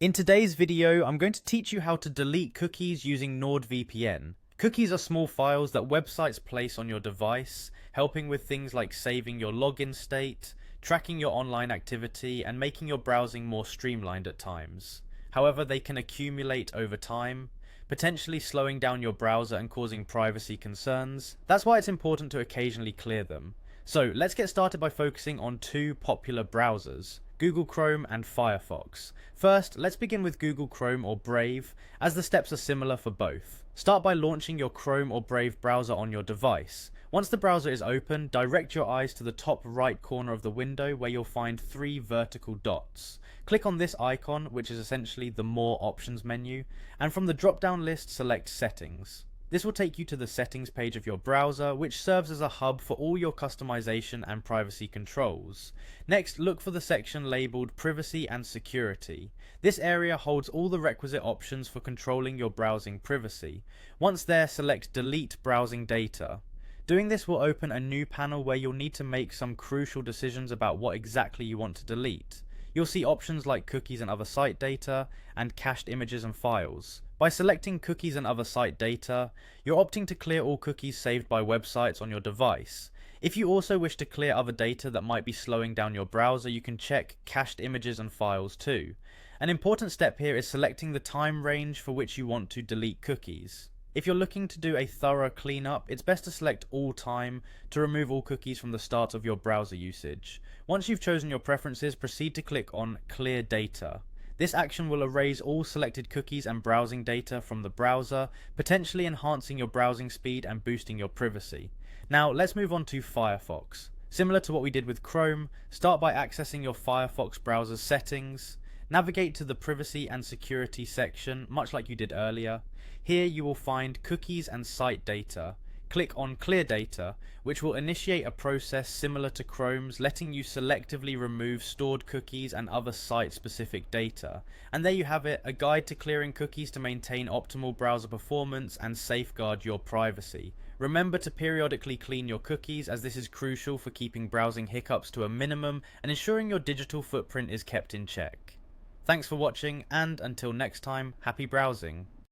In today's video, I'm going to teach you how to delete cookies using Nordvpn. Cookies are small files that websites place on your device, helping with things like saving your login state, tracking your online activity, and making your browsing more streamlined at times. However, they can accumulate over time, potentially slowing down your browser and causing privacy concerns. That's why it's important to occasionally clear them. So let's get started by focusing on two popular browsers, Google Chrome and Firefox. First, let's begin with Google Chrome or Brave, as the steps are similar for both. Start by launching your Chrome or Brave browser on your device. Once the browser is open, direct your eyes to the top right corner of the window where you'll find three vertical dots. Click on this icon, which is essentially the More Options menu, and from the drop-down list select Settings. This will take you to the settings page of your browser, which serves as a hub for all your customization and privacy controls. Next, look for the section labeled Privacy and Security. This area holds all the requisite options for controlling your browsing privacy. Once there, select Delete Browsing Data. Doing this will open a new panel where you'll need to make some crucial decisions about what exactly you want to delete. You'll see options like cookies and other site data, and cached images and files. By selecting cookies and other site data, you're opting to clear all cookies saved by websites on your device. If you also wish to clear other data that might be slowing down your browser, you can check cached images and files too. An important step here is selecting the time range for which you want to delete cookies. If you're looking to do a thorough cleanup, it's best to select all time to remove all cookies from the start of your browser usage. Once you've chosen your preferences, proceed to click on Clear Data. This action will erase all selected cookies and browsing data from the browser, potentially enhancing your browsing speed and boosting your privacy. Now let's move on to Firefox. Similar to what we did with Chrome, start by accessing your Firefox browser's settings. Navigate to the Privacy and Security section, much like you did earlier. Here you will find Cookies and Site Data. Click on Clear Data, which will initiate a process similar to Chrome's, letting you selectively remove stored cookies and other site-specific data. And there you have it, a guide to clearing cookies to maintain optimal browser performance and safeguard your privacy. Remember to periodically clean your cookies, as this is crucial for keeping browsing hiccups to a minimum and ensuring your digital footprint is kept in check. Thanks for watching, and until next time, happy browsing.